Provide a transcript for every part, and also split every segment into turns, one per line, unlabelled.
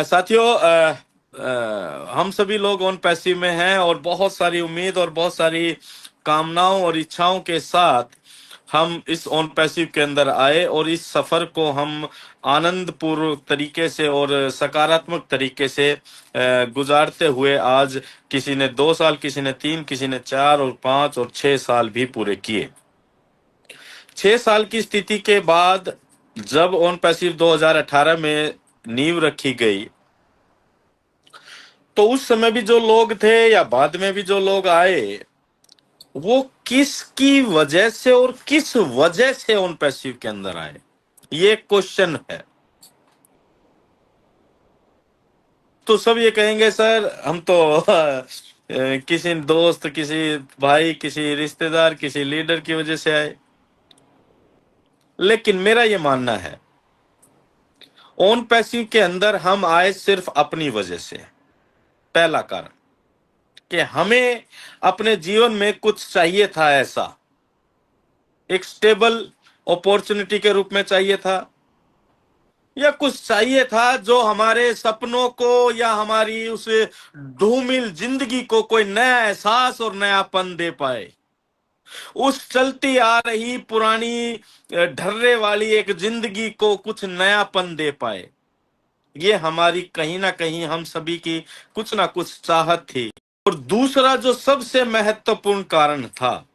साथियों, हम सभी लोग ऑन पैसिव में हैं और बहुत सारी उम्मीद और बहुत सारी कामनाओं और इच्छाओं के साथ हम इस ऑन पैसिव के अंदर आए और इस सफर को हम आनंद पूर्वक तरीके से और सकारात्मक तरीके से गुजारते हुए आज किसी ने 2 साल, किसी ने 3, किसी ने 4 और 5 और 6 साल भी पूरे किए। 6 साल की स्थिति के बाद जब ऑन पैसिव 2018 में नींव रखी गई, तो उस समय भी जो लोग थे या बाद में भी जो लोग आए, वो किसकी वजह से और किस वजह से ऑन पैसिव के अंदर आए, ये क्वेश्चन है। तो सब ये कहेंगे सर हम तो किसी दोस्त, किसी भाई, किसी रिश्तेदार, किसी लीडर की वजह से आए। लेकिन मेरा ये मानना है ऑन पैसिव के अंदर हम आए सिर्फ अपनी वजह से। पहला कारण कि हमें अपने जीवन में कुछ चाहिए था, ऐसा एक स्टेबल अपॉर्चुनिटी के रूप में चाहिए था, या कुछ चाहिए था जो हमारे सपनों को या हमारी उस धूमिल जिंदगी को कोई नया एहसास और नयापन दे पाए। उस चलती आ रही पुरानी ढर्रे वाली एक जिंदगी को कुछ नयापन दे पाए। ये हमारी कहीं ना कहीं हम सभी की कुछ ना कुछ चाहत थी। और दूसरा जो सबसे महत्वपूर्ण कारण था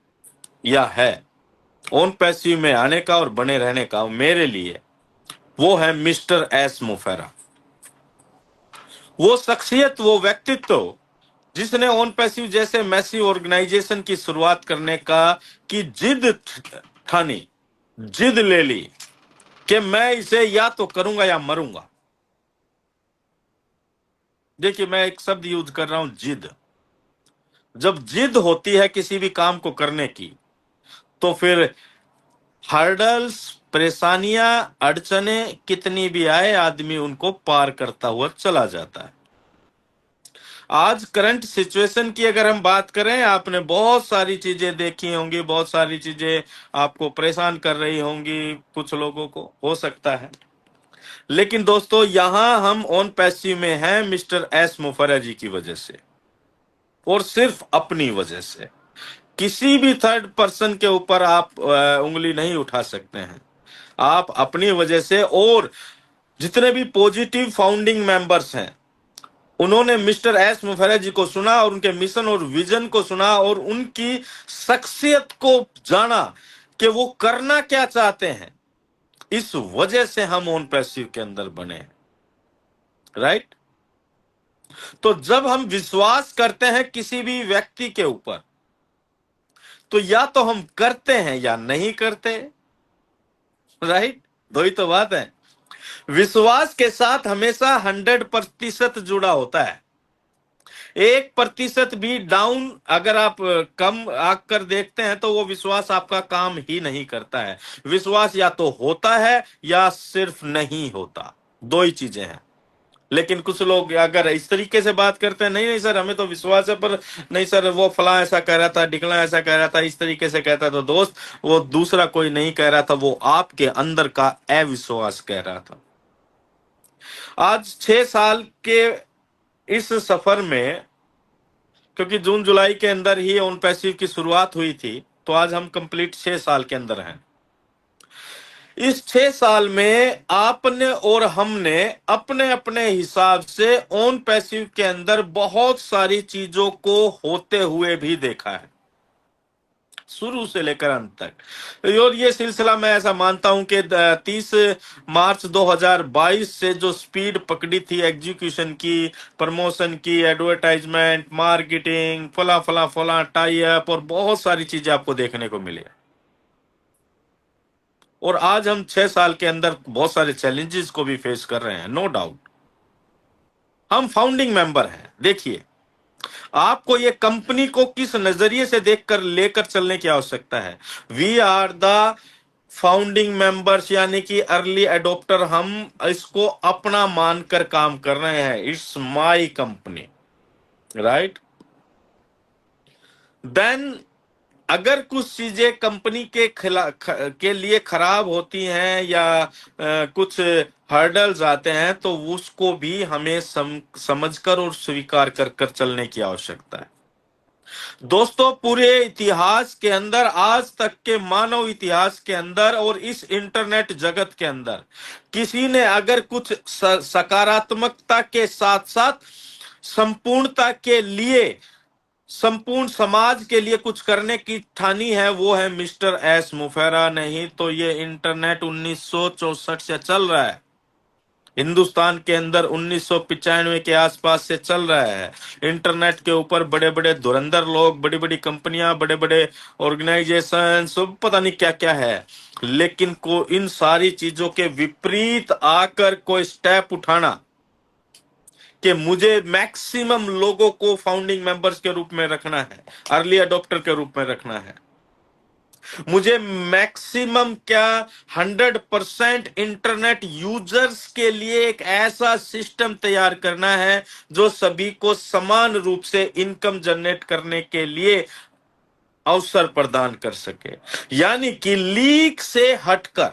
या है ऑन पैसिव में आने का और बने रहने का मेरे लिए, वो है मिस्टर एस मुफेरा। वो शख्सियत, वो व्यक्तित्व जिसने ऑन पैसिव जैसे मैसिव ऑर्गेनाइजेशन की शुरुआत करने की जिद ठानी, जिद ले ली कि मैं इसे या तो करूंगा या मरूंगा। देखिए, मैं एक शब्द यूज कर रहा हूं, जिद। जब जिद होती है किसी भी काम को करने की, तो फिर हर्डल्स, परेशानियां, अड़चने कितनी भी आए, आदमी उनको पार करता हुआ चला जाता है। आज करंट सिचुएशन की अगर हम बात करें, आपने बहुत सारी चीजें देखी होंगी, बहुत सारी चीजें आपको परेशान कर रही होंगी, कुछ लोगों को हो सकता है। लेकिन दोस्तों, यहां हम ऑन पैसिव में हैं मिस्टर एस मुफर्रा जी की वजह से, और सिर्फ अपनी वजह से। किसी भी थर्ड पर्सन के ऊपर आप उंगली नहीं उठा सकते हैं। आप अपनी वजह से, और जितने भी पॉजिटिव फाउंडिंग मेंबर्स हैं, उन्होंने मिस्टर एस मुफर्रा जी को सुना और उनके मिशन और विजन को सुना और उनकी शख्सियत को जाना कि वो करना क्या चाहते हैं। इस वजह से हम ऑन पैसिव के अंदर बने हैं, राइट। तो जब हम विश्वास करते हैं किसी भी व्यक्ति के ऊपर, तो या तो हम करते हैं या नहीं करते, राइट। दो ही तो बात है। विश्वास के साथ हमेशा 100% जुड़ा होता है। 1% भी डाउन अगर आप कम आकर देखते हैं, तो वो विश्वास आपका काम ही नहीं करता है। विश्वास या तो होता है या सिर्फ नहीं होता, दो ही चीजें हैं। लेकिन कुछ लोग अगर इस तरीके से बात करते हैं, नहीं नहीं सर हमें तो विश्वास है, पर नहीं सर वो फला ऐसा कह रहा था, ढिकला ऐसा कह रहा था, इस तरीके से कहता। तो दोस्त, वो दूसरा कोई नहीं कह रहा था, वो आपके अंदर का अविश्वास कह रहा था। आज 6 साल के इस सफर में, क्योंकि जून जुलाई के अंदर ही ऑन पैसिव की शुरुआत हुई थी, तो आज हम कंप्लीट 6 साल के अंदर हैं। इस 6 साल में आपने और हमने अपने अपने हिसाब से ऑन पैसिव के अंदर बहुत सारी चीजों को होते हुए भी देखा है, शुरू से लेकर अंत तक। और ये सिलसिला मैं ऐसा मानता हूं कि 30 मार्च 2022 से जो स्पीड पकड़ी थी एग्जीक्यूशन की, प्रमोशन की, एडवर्टाइजमेंट, मार्केटिंग, फला फला फला, टाई अप और बहुत सारी चीजें आपको देखने को मिली। और आज हम 6 साल के अंदर बहुत सारे चैलेंजेस को भी फेस कर रहे हैं, नो डाउट। हम फाउंडिंग मेंबर हैं। देखिए, आपको ये कंपनी को किस नजरिए से देखकर लेकर चलने की आवश्यकता है। We are the founding members, यानी कि अर्ली एडोप्टर। हम इसको अपना मानकर काम कर रहे हैं। It's my company, right. Then अगर कुछ चीजें कंपनी के लिए खराब होती हैं या कुछ हर्डल्स आते हैं, तो उसको भी हमें समझकर और स्वीकार कर कर चलने की आवश्यकता है। दोस्तों, पूरे इतिहास के अंदर, आज तक के मानव इतिहास के अंदर और इस इंटरनेट जगत के अंदर, किसी ने अगर कुछ सकारात्मकता के साथ साथ संपूर्णता के लिए, संपूर्ण समाज के लिए कुछ करने की ठानी है, वो है मिस्टर एस मुफेरा। नहीं तो ये इंटरनेट 1964 से चल रहा है, हिंदुस्तान के अंदर 1995 के आसपास से चल रहा है। इंटरनेट के ऊपर बड़े बड़े धुरंधर लोग, बड़ी बड़ी कंपनियां, बड़े बड़े ऑर्गेनाइजेशन, सब पता नहीं क्या क्या है, लेकिन को इन सारी चीजों के विपरीत आकर कोई स्टेप उठाना कि मुझे मैक्सिमम लोगों को फाउंडिंग मेंबर्स के रूप में रखना है, अर्ली अडॉप्टर के रूप में रखना है, मुझे मैक्सिमम क्या 100% इंटरनेट यूजर्स के लिए एक ऐसा सिस्टम तैयार करना है जो सभी को समान रूप से इनकम जनरेट करने के लिए अवसर प्रदान कर सके। यानी कि लीक से हटकर,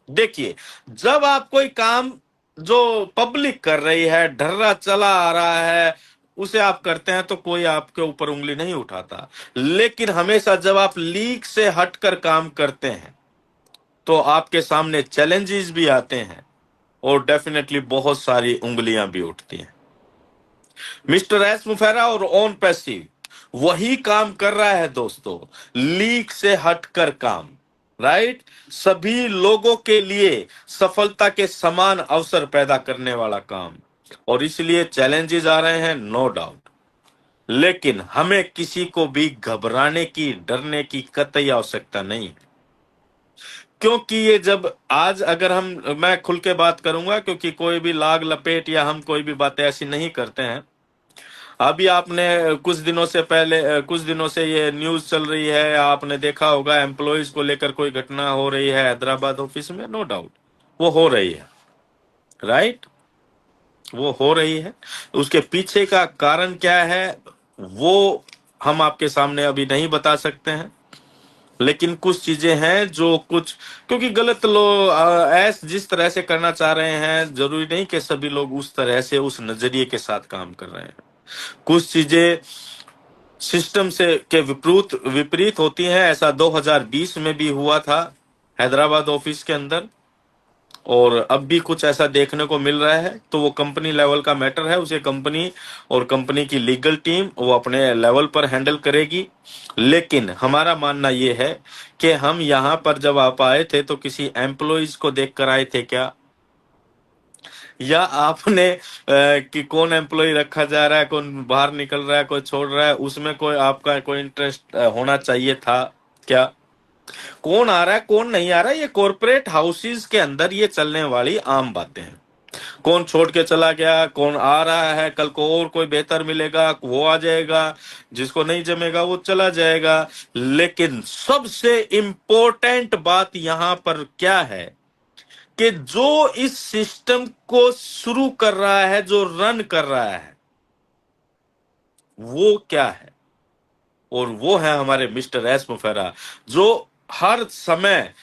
देखिए, जब आप कोई काम जो पब्लिक कर रही है, ढर्रा चला आ रहा है, उसे आप करते हैं तो कोई आपके ऊपर उंगली नहीं उठाता। लेकिन हमेशा जब आप लीक से हटकर काम करते हैं तो आपके सामने चैलेंजेस भी आते हैं और डेफिनेटली बहुत सारी उंगलियां भी उठती हैं। मिस्टर एस मुफेरा और ऑन पैसिव वही काम कर रहा है दोस्तों, लीक से हटकर काम, राइट, सभी लोगों के लिए सफलता के समान अवसर पैदा करने वाला काम। और इसलिए चैलेंजेस आ रहे हैं, नो डाउट, लेकिन हमें किसी को भी घबराने की, डरने की कतई आवश्यकता नहीं है। क्योंकि ये जब आज अगर मैं खुल के बात करूंगा, क्योंकि कोई भी लाग लपेट या हम कोई भी बातें ऐसी नहीं करते हैं। अभी आपने कुछ दिनों से पहले, कुछ दिनों से ये न्यूज चल रही है, आपने देखा होगा, एम्प्लॉयज को लेकर कोई घटना हो रही है हैदराबाद ऑफिस में। नो डाउट वो हो रही है, राइट, वो हो रही है। उसके पीछे का कारण क्या है वो हम आपके सामने अभी नहीं बता सकते हैं, लेकिन कुछ चीजें हैं जो कुछ, क्योंकि गलत लोग ऐस जिस तरह से करना चाह रहे हैं, जरूरी नहीं कि सभी लोग उस तरह से, उस नजरिए के साथ काम कर रहे हैं। कुछ चीजें सिस्टम से के विपरीत विपरीत होती हैं। ऐसा 2020 में भी हुआ था हैदराबाद ऑफिस के अंदर, और अब भी कुछ ऐसा देखने को मिल रहा है। तो वो कंपनी लेवल का मैटर है, उसे कंपनी और कंपनी की लीगल टीम वो अपने लेवल पर हैंडल करेगी। लेकिन हमारा मानना ये है कि हम यहाँ पर जब आप आए थे तो किसी एम्प्लॉइज को देख कर आए थे क्या, या आपने कि कौन एम्प्लॉय रखा जा रहा है, कौन बाहर निकल रहा है, कोई छोड़ रहा है, उसमें कोई आपका कोई इंटरेस्ट होना चाहिए था क्या? कौन आ रहा है, कौन नहीं आ रहा है, ये कॉर्पोरेट हाउसेस के अंदर ये चलने वाली आम बातें हैं। कौन छोड़ के चला गया, कौन आ रहा है, कल को और कोई बेहतर मिलेगा वो आ जाएगा, जिसको नहीं जमेगा वो चला जाएगा। लेकिन सबसे इंपॉर्टेंट बात यहां पर क्या है कि जो इस सिस्टम को शुरू कर रहा है, जो रन कर रहा है, वो क्या है? और वो है हमारे मिस्टर एस मुफेरा, जो हर समय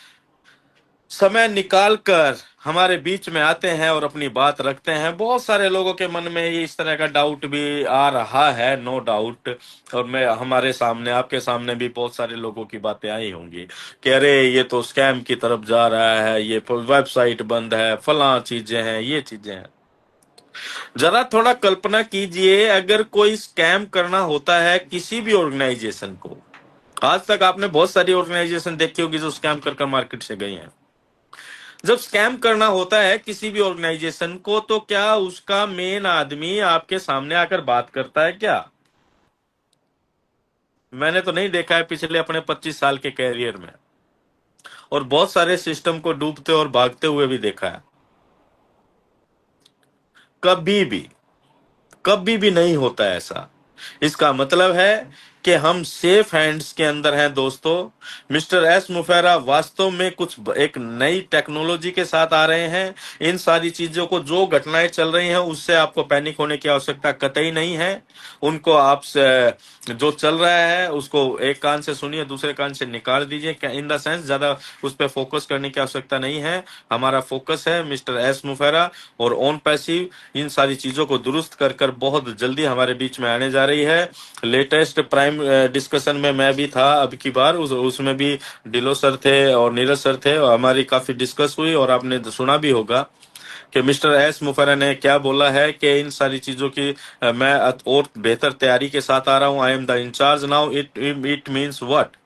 समय निकाल कर हमारे बीच में आते हैं और अपनी बात रखते हैं। बहुत सारे लोगों के मन में ये इस तरह का डाउट भी आ रहा है, नो डाउट, और मैं हमारे सामने, आपके सामने भी बहुत सारे लोगों की बातें आई होंगी कि अरे ये तो स्कैम की तरफ जा रहा है, ये वेबसाइट बंद है, फलां चीजें हैं, ये चीजें हैं। जरा थोड़ा कल्पना कीजिए, अगर कोई स्कैम करना होता है किसी भी ऑर्गेनाइजेशन को, आज तक आपने बहुत सारी ऑर्गेनाइजेशन देखी होगी जो स्कैम कर मार्केट से गई हैं। जब स्कैम करना होता है किसी भी ऑर्गेनाइजेशन को, तो क्या उसका मेन आदमी आपके सामने आकर बात करता है क्या? मैंने तो नहीं देखा है पिछले अपने 25 साल के कैरियर में, और बहुत सारे सिस्टम को डूबते और भागते हुए भी देखा है। कभी भी, कभी भी नहीं होता है ऐसा। इसका मतलब है कि हम सेफ हैंड्स के अंदर हैं दोस्तों। मिस्टर एस मुफेरा वास्तव में एक नई टेक्नोलॉजी के साथ आ रहे हैं। इन सारी चीजों को, जो घटनाएं चल रही हैं, उससे आपको पैनिक होने की आवश्यकता कतई नहीं है। उनको जो चल रहा है उसको एक कान से सुनिए, दूसरे कान से निकाल दीजिए। इन द सेंस ज्यादा उस पर फोकस करने की आवश्यकता नहीं है। हमारा फोकस है मिस्टर एस मुफेरा और ऑन पैसिव इन सारी चीजों को दुरुस्त कर कर बहुत जल्दी हमारे बीच में आने जा रही है। लेटेस्ट प्राइम डिस्कशन में मैं भी था अब की बार, उसमें भी डिलो सर थे और नीरज सर थे, और हमारी काफी डिस्कस हुई, और आपने सुना भी होगा कि मिस्टर एस मुफेरा ने क्या बोला है कि इन सारी चीजों की मैं और बेहतर तैयारी के साथ आ रहा हूं। I am the incharge now. It means what?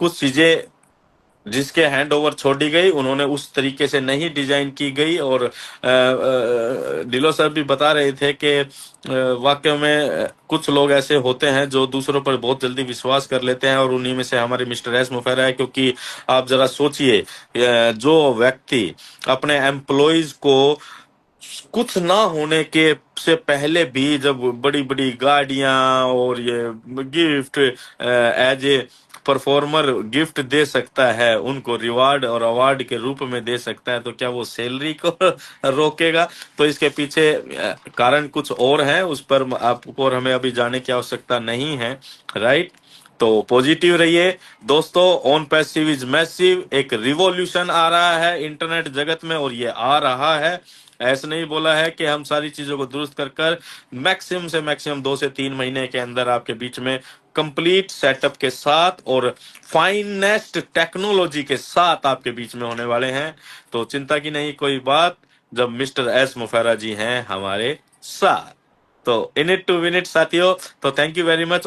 कुछ चीजें जिसके हैंड ओवर छोड़ी गई, उन्होंने उस तरीके से नहीं डिजाइन की गई। और डिलो सर भी बता रहे थे कि वाकई में कुछ लोग ऐसे होते हैं जो दूसरों पर बहुत जल्दी विश्वास कर लेते हैं, और उन्हीं में से हमारे मिस्टर एस मुफेरा है। क्योंकि आप जरा सोचिए, जो व्यक्ति अपने एम्प्लॉयज को कुछ ना होने के से पहले भी, जब बड़ी बड़ी गाड़ियां और ये gift as a performer gift दे सकता है, उनको रिवार्ड और अवार्ड के रूप में दे सकता है, तो क्या वो सैलरी को रोकेगा? तो इसके पीछे कारण कुछ और है, उस पर आपको और हमें अभी जाने की आवश्यकता नहीं है। राइट? तो पॉजिटिव रहिए दोस्तों। On passive is massive. एक रिवॉल्यूशन आ रहा है इंटरनेट जगत में, और ये आ रहा है। ऐसे नहीं बोला है कि हम सारी चीजों को दुरुस्त कर कर मैक्सिमम से मैक्सिमम 2 से 3 महीने के अंदर आपके बीच में कंप्लीट सेटअप के साथ और फाइनेस्ट टेक्नोलॉजी के साथ आपके बीच में होने वाले हैं। तो चिंता की नहीं कोई बात, जब मिस्टर एस मुफेरा जी हैं हमारे साथ। तो in it to win it साथियों। तो थैंक यू वेरी मच।